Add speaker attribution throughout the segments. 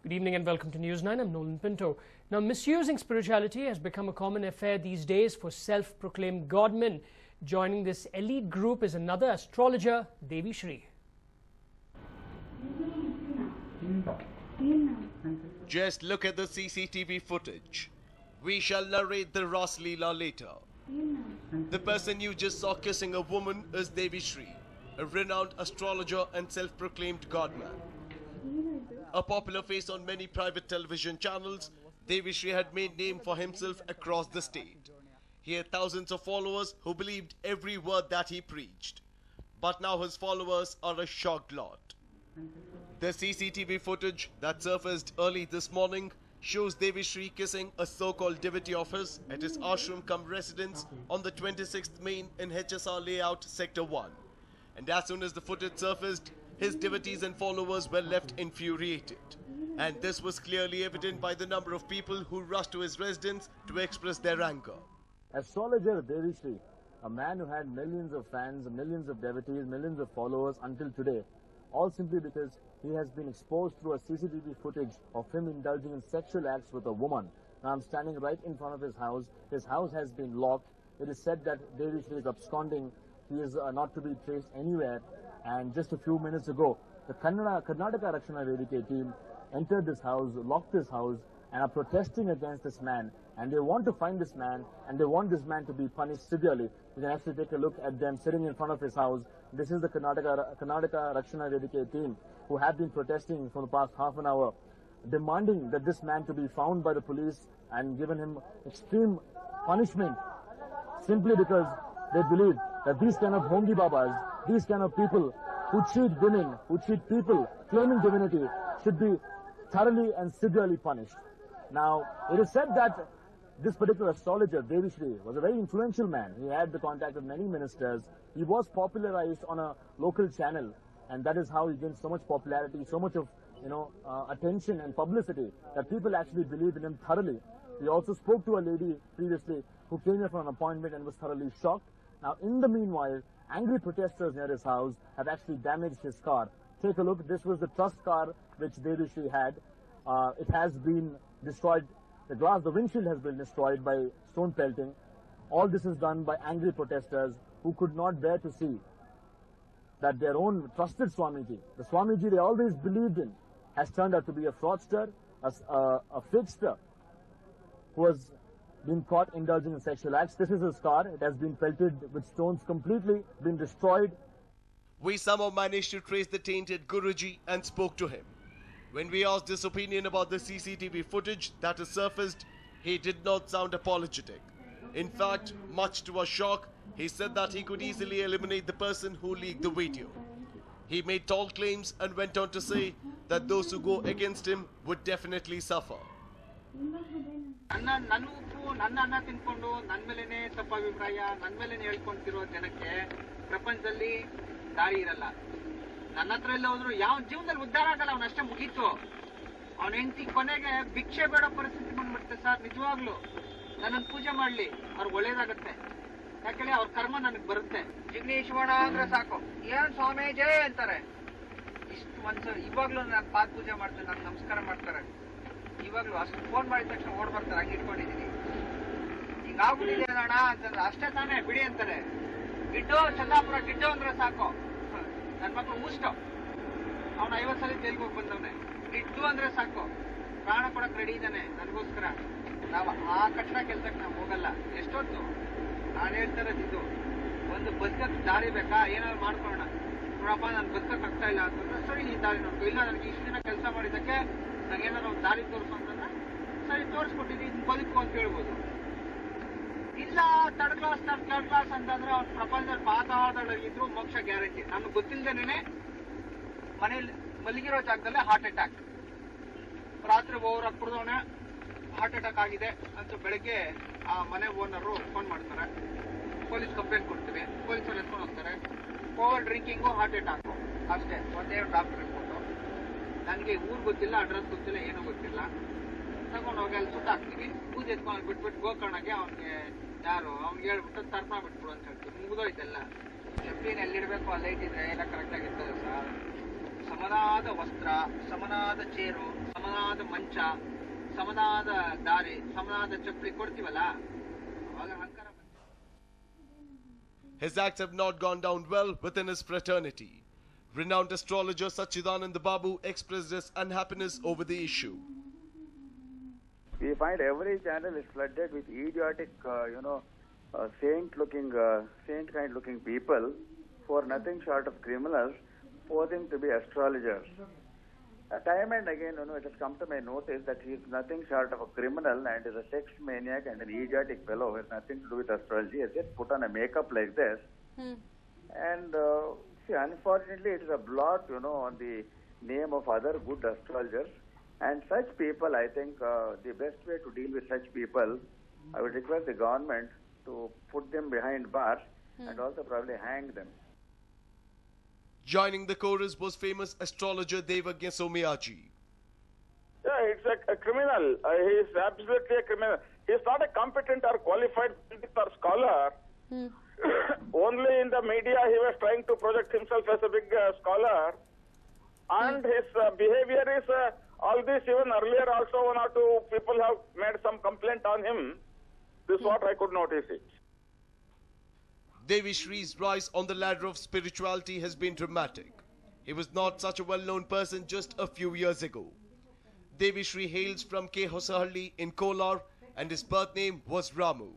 Speaker 1: Good evening and welcome to News9. I'm Nolan Pinto. Now, misusing spirituality has become a common affair these days for self-proclaimed godmen. Joining this elite group is another astrologer, Devi Shri.
Speaker 2: Just look at the CCTV footage. We shall narrate the Ras Leela later. The person you just saw kissing a woman is Devi Shri, a renowned astrologer and self-proclaimed godman. A popular face on many private television channels, Devi Shri had made name for himself across the state. He had thousands of followers who believed every word that he preached. But now his followers are a shocked lot. The CCTV footage that surfaced early this morning shows Devi Shri kissing a so-called devotee of his at his ashram cum residence on the 26th Main in HSR layout Sector 1. And as soon as the footage surfaced, his devotees and followers were left infuriated. And this was clearly evident by the number of people who rushed to his residence to express their anger.
Speaker 3: Astrologer Devi Shri, a man who had millions of fans, millions of devotees, millions of followers until today, all simply because he has been exposed through a CCTV footage of him indulging in sexual acts with a woman. Now I'm standing right in front of his house. His house has been locked. It is said that Devi Shri is absconding. He is not to be traced anywhere. And just a few minutes ago, the Karnataka Rakshana Vedike team entered this house, locked this house, and are protesting against this man. And they want to find this man, and they want this man to be punished severely. You can actually take a look at them sitting in front of his house. This is the Karnataka Rakshana Vedike team who have been protesting for the past half an hour, demanding that this man to be found by the police and given him extreme punishment, simply because they believe that these kind of Hongi Babas, these kind of people who cheat women, who cheat people, claiming divinity, should be thoroughly and severely punished. Now, it is said that this particular astrologer, Devi Shri, was a very influential man. He had the contact of many ministers. He was popularized on a local channel, and that is how he gained so much popularity, so much of attention and publicity that people actually believe in him thoroughly. We also spoke to a lady previously who came here for an appointment and was thoroughly shocked. Now, in the meanwhile, angry protesters near his house have actually damaged his car. Take a look. This was the trust car which Devi Shri had. It has been destroyed. The glass, the windshield has been destroyed by stone pelting. All this is done by angry protesters who could not bear to see that their own trusted Swamiji, the Swamiji they always believed in, has turned out to be a fraudster, a fixer who has been caught indulging in sexual acts. This is his car. It has been pelted with stones, completely been destroyed.
Speaker 2: We somehow managed to trace the tainted Guruji and spoke to him. When we asked his opinion about the CCTV footage that has surfaced, he did not sound apologetic. In fact, much to our shock, he said that he could easily eliminate the person who leaked the video. He made tall claims and went on to say that those who go against him would definitely suffer.
Speaker 4: ನನ್ನ ಅನ್ನ ತಿನ್ಕೊಂಡು ನನ್ನ ಮೇಲೇನೆ ತಪ್ಪ ಅಭಿಪ್ರಾಯ ನನ್ನ ಮೇಲೇನೆ ಹೇಳ್ಕೊಂತಿರೋ ಜನಕ್ಕೆ ಪ್ರಪಂಚದಲ್ಲಿ ದಾರಿ ಇರಲ್ಲ. ನನ್ನ ಹತ್ರ ಎಲ್ಲ ಹೋದ್ರು ಯಾವ ಜೀವನದಲ್ಲಿ ಉದ್ಧಾರ ಆಗಲ್ಲ. ಅವನಷ್ಟೇ ಮುಗೀತು. ಅವನ ಹೆಂಡತಿ ಕೊನೆಗೆ ಭಿಕ್ಷೆ ಬೇಡ ಪರಿಸ್ಥಿತಿ ಬಂದ್ಬಿಡುತ್ತೆ ಸರ್. ನಿಜವಾಗ್ಲು ನನ್ನನ್ನು ಪೂಜೆ ಮಾಡ್ಲಿ, ಅವ್ರಿಗೆ ಒಳ್ಳೇದಾಗತ್ತೆ. ಯಾಕಂದ್ರೆ ಅವ್ರ ಕರ್ಮ ನನಗೆ ಬರುತ್ತೆ. ಜಿಗ್ನೇಶ್ವರ ಅಂದ್ರೆ ಸಾಕು, ಏನ್ ಸ್ವಾಮಿ ಜಯ ಅಂತಾರೆ. ಇಷ್ಟು ಮನ್ಸು ಇವಾಗ್ಲೂ ನಾನು ಪಾದ ಪೂಜೆ ಮಾಡ್ತೇನೆ, ನಾನು ನಮಸ್ಕಾರ ಮಾಡ್ತಾರೆ. ಇವಾಗ್ಲೂ ಅಷ್ಟು ಫೋನ್ ಮಾಡಿದ ತಕ್ಷಣ ಓಡ್ ಬರ್ತಾರೆ. ಹಂಗೆ ಇಟ್ಕೊಂಡಿದೀನಿ. ಈಗ ಆಗ್ಬಿಟ್ಟಿದೆ ಅಣ್ಣ ಅಂತಂದ್ರೆ ಅಷ್ಟೇ ತಾನೇ ಬಿಡಿ ಅಂತಾರೆ. ಗಿಡ್ಡು ಚಂದಾಪುರ ಗಿಡ್ಡು ಅಂದ್ರೆ ಸಾಕು, ನನ್ನ ಮಕ್ಳು ಮುಷ್ಟು. ಅವ್ನು 50 ಸಲ ಜೈಲ್ಗೆ ಹೋಗಿ ಬಂದವನೆ. ಗಿಡ್ಡು ಅಂದ್ರೆ ಸಾಕು, ಪ್ರಾಣ ಕೊಡಕ್ ರೆಡಿ ಇದ್ದಾನೆ ನನಗೋಸ್ಕರ. ನಾವು ಆ ಕಟ್ಟಡ ಕೆಲ್ಸಕ್ಕೆ ನಾವು ಹೋಗಲ್ಲ. ಎಷ್ಟೊತ್ತು ನಾನು ಹೇಳ್ತಾರದು ಇದು, ಒಂದು ಬದುಕಕ್ಕೆ ದಾರಿ ಬೇಕಾ, ಏನಾದ್ರು ಮಾಡ್ಕೊಳ್ಳೋಣ. ನೋಡಪ್ಪ ನಾನು ಬದುಕಕ್ಕೆ ಆಗ್ತಾ ಇಲ್ಲ ಅಂತಂದ್ರೆ ಸರಿ ನೀನ್ ದಾರಿ ನೋಡ್ಕೊ. ಇಲ್ಲ ನನಗೆ ಇಷ್ಟು ದಿನ ಕೆಲಸ ಮಾಡಿದ್ದಕ್ಕೆ ನಂಗೇನಾದ್ರು ಒಂದು ದಾರಿ ತೋರಿಸು ಅಂತಂದ್ರೆ ಸರಿ ತೋರಿಸ್ಕೊಟ್ಟಿದ್ದೀನಿ ಬದುಕು ಅಂತ ಹೇಳ್ಬೋದು. ಇಲ್ಲ ಥರ್ಡ್ ಕ್ಲಾಸ್ ಅಂತಂದ್ರೆ ಅವ್ನ ಪ್ರಪಂಚದಲ್ಲಿ ಪಾತಾಳದಲ್ಲಿದ್ರು ಮೋಕ್ಷ ಗ್ಯಾರಂಟಿ. ನಮ್ಗೆ ಗೊತ್ತಿಲ್ಲದೇನೆ ಮನೇಲಿ ಮಲಗಿರೋ ಜಾಗದಲ್ಲೇ ಹಾರ್ಟ್ ಅಟ್ಯಾಕ್. ರಾತ್ರಿ ಓವರ್ ಕುಡ್ದವನೆ ಹಾರ್ಟ್ ಅಟ್ಯಾಕ್ ಆಗಿದೆ ಅಂತ ಬೆಳಗ್ಗೆ ಆ ಮನೆ ಓನರು ಫೋನ್ ಮಾಡ್ತಾರೆ. ಪೊಲೀಸ್ ಕಂಪ್ಲೇಂಟ್ ಕೊಡ್ತೀವಿ. ಪೊಲೀಸರು ಎತ್ಕೊಂಡು ಹೋಗ್ತಾರೆ. ಓವರ್ ಡ್ರಿಂಕಿಂಗು ಹಾರ್ಟ್ ಅಟ್ಯಾಕು ಅಷ್ಟೇ. ಒಂದೇ ಡಾಕ್ಟರ್ ರಿಪೋರ್ಟು. ನನಗೆ ಊರು ಗೊತ್ತಿಲ್ಲ, ಅಡ್ರೆಸ್ ಗೊತ್ತಿಲ್ಲ, ಏನೂ ಗೊತ್ತಿಲ್ಲ. ತಗೊಂಡು ಹೋಗಿ ಅಲ್ಲಿ ಸುಟ್ಟಾಕ್ತೀವಿ. ಪೂಜೆ ಎತ್ಕೊಂಡು ಬಿಟ್ಬಿಟ್ಟು ಗೋಕರ್ಣಗೆ ಅವ್ನಿಗೆ ಅವ್ನಿಗೆ ಹೇಳ್ಬಿಟ್ಟು ತರ್ಪಣ ಬಿಟ್ಬಿಡು ಅಂತ ಹೇಳ್ತೀವಿ. ಮುಗಿದೋಯ್ತೆಲ್ಲ. ಎಫ್ಡಿನ ಎಲ್ಲಿಡ್ಬೇಕು ಅಲ್ಲೇ ಇಟ್ಟಿದ್ರೆ ಎಲ್ಲ ಕರೆಕ್ಟಾಗಿರ್ತದೆ ಸರ್. ಸಮನಾದ ವಸ್ತ್ರ, ಸಮನಾದ ಚೇರು, ಸಮನಾದ ಮಂಚ, ಸಮನಾದ ದಾರಿ, ಸಮನಾದ ಚಪ್ಪಲಿ ಕೊಡ್ತೀವಲ್ಲ, ಅವಾಗ ಅಹಂಕಾರ.
Speaker 2: His acts have not gone down well within his fraternity. Renowned astrologer Sachidananda Babu expressed his unhappiness over the issue.
Speaker 5: We find every channel is flooded with idiotic, saint kind looking people who are nothing short of criminals posing to be astrologers. Time and again, it has come to my notice that he is nothing short of a criminal and is a sex maniac and an idiotic fellow who has nothing to do with astrology. He has just put on a makeup like this. And see, unfortunately, it is a blot, on the name of other good astrologers. And such people, I think, the best way to deal with such people, I would request the government to put them behind bars and also probably hang them.
Speaker 2: Joining the chorus was famous astrologer Devagya Somayaji.
Speaker 6: Yeah, it's a criminal. He is absolutely a criminal. He is not a competent or qualified or scholar. Only in the media he was trying to project himself as a big scholar. And his behavior is all this. Even earlier also, one or two people have made some complaint on him. This is what I could notice it.
Speaker 2: Devi Shree's rise on the ladder of spirituality has been dramatic. He was not such a well-known person just a few years ago. Devi Shree hails from K. Hosahalli in Kolar and his birth name was Ramu.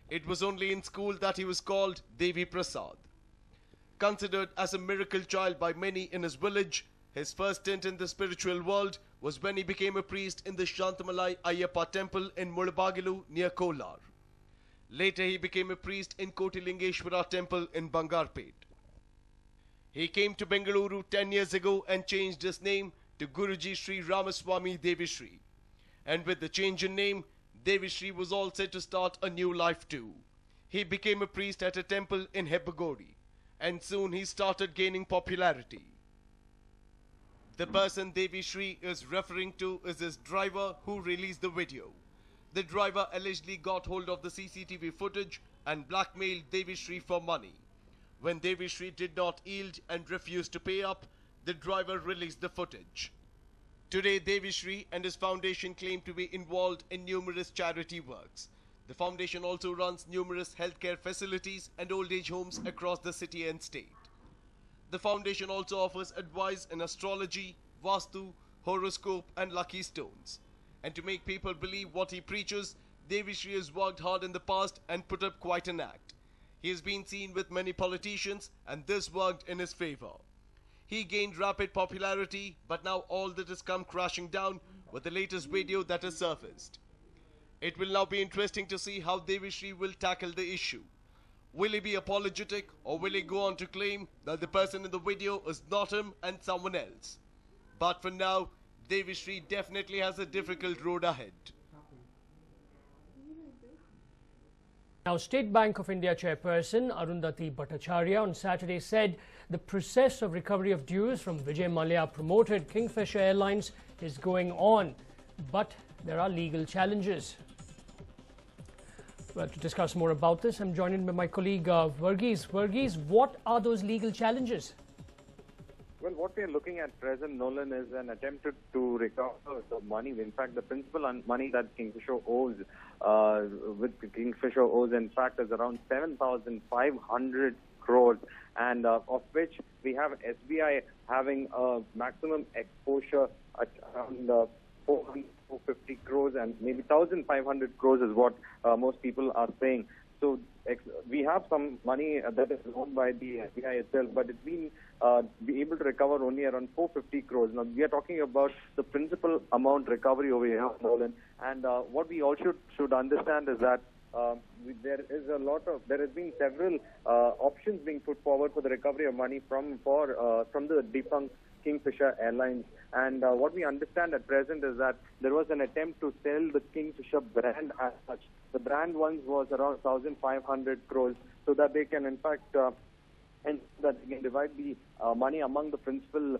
Speaker 2: It was only in school that he was called Devi Prasad. Considered as a miracle child by many in his village, his first stint in the spiritual world was when he became a priest in the Shantamalai Ayyappa temple in Mulabagilu near Kolar. Later he became a priest in Kotilingeshwara temple in Bangarpet. He came to Bengaluru 10 years ago and changed his name to Guruji Sri Ramaswamy Devi Shree. And with the change in name, Devi Shree was all set to start a new life too. He became a priest at a temple in Hebbagori, and soon he started gaining popularity. The person Devi Shree is referring to is his driver who released the video. The driver allegedly got hold of the CCTV footage and blackmailed Devi Shree for money. When Devi Shree did not yield and refused to pay up, the driver released the footage. Today, Devi Shree and his foundation claim to be involved in numerous charity works. The foundation also runs numerous healthcare facilities and old age homes across the city and state. The foundation also offers advice in astrology, vastu, horoscope and lucky stones. And to make people believe what he preaches, Devi Shree has worked hard in the past and put up quite an act. He has been seen with many politicians and this worked in his favor. He gained rapid popularity, but now all that has come crashing down with the latest video that has surfaced. It will now be interesting to see how Devi Shree will tackle the issue. Will he be apologetic or will he go on to claim that the person in the video is not him and someone else? But for now, Devi Shree definitely has a difficult road ahead.
Speaker 1: Now, State Bank of India chairperson Arundhati Bhattacharya on Saturday said the process of recovery of dues from Vijay Mallya promoted Kingfisher Airlines is going on, but there are legal challenges. Well, to discuss more about this, I'm joined by my colleague Varghese. Varghese, what are those legal challenges?
Speaker 7: Well, what we are looking at present, Nolan, is an attempt to recover the money. In fact, the principal money that Kingfisher owes, in fact, is around 7,500 crores, and of which we have SBI having a maximum exposure at around 450 crores, and maybe 1,500 crores is what most people are saying. So we have some money that is owned by the SBI itself, but it's been be able to recover only around 450 crores. Now we are talking about the principal amount recovery over here, Nolan. And what we all should understand is that there has been several options being put forward for the recovery of money from the defunct Kingfisher Airlines. And what we understand at present is that there was an attempt to sell the Kingfisher brand as such. The brand once was around 1,500 crores, so that they can in fact and that they can divide the money among the principal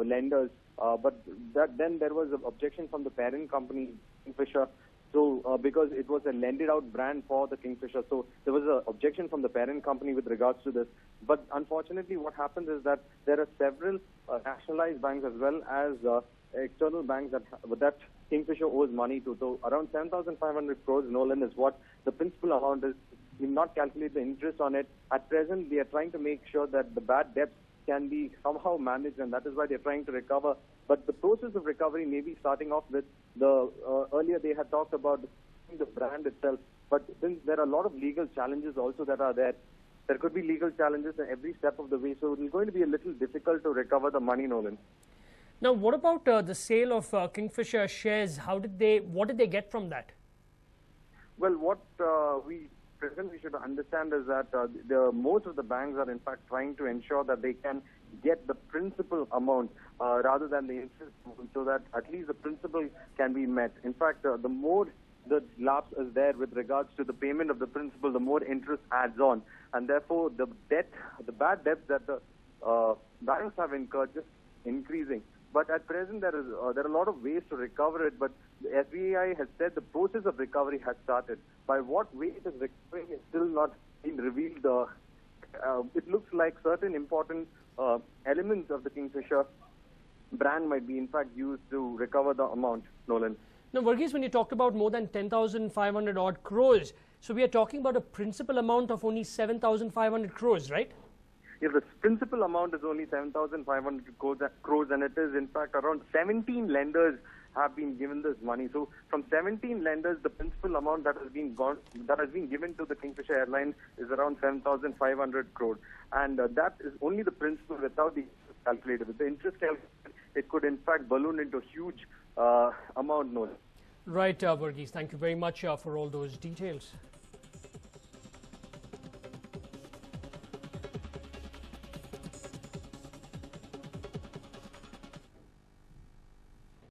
Speaker 7: lenders. But then there was an objection from the parent company, Kingfisher. So because it was a lended out brand for the Kingfisher, so there was an objection from the parent company with regards to this. But unfortunately, what happens is that there are several nationalized banks as well as external banks that Kingfisher owes money to. So around 7,500 crores, Nolan, is what the principal amount is. We not calculate the interest on it. At present, they are trying to make sure that the bad debts can be somehow managed, and that is why they're trying to recover. But the process of recovery may be starting off with the earlier they had talked about the brand itself. But since there are a lot of legal challenges also that are there, there could be legal challenges at every step of the way. So it's going to be a little difficult to recover the money, Nolan.
Speaker 1: Now, what about the sale of Kingfisher shares? What did they get from that?
Speaker 7: Well, what we should understand is that most of the banks are in fact trying to ensure that they can get the principal amount rather than the interest, so that at least the principal can be met. In fact, the more the lapse is there with regards to the payment of the principal, the more interest adds on, and therefore the bad debts that the banks have incurred just increasing. But at present, there are a lot of ways to recover it. But the SBI has said the process of recovery has started. By what way it is recovering is still not been revealed. It looks like certain important elements of the Kingfisher brand might be in fact used to recover the amount, Nolan.
Speaker 1: Now, Varghese, when you talked about more than 10,500 odd crores, so we are talking about a principal amount of only 7,500 crores, right?
Speaker 7: Yeah, the principal amount is only 7,500 crores, and it is in fact around 17 lenders have been given this money. So from 17 lenders, the principal amount that has been given to the Kingfisher Airlines is around 7,500 crores, and that is only the principal without the interest calculated. With the interest calculated, it could in fact balloon into huge amount, Nolan.
Speaker 1: Right, Varghese. Thank you very much for all those details.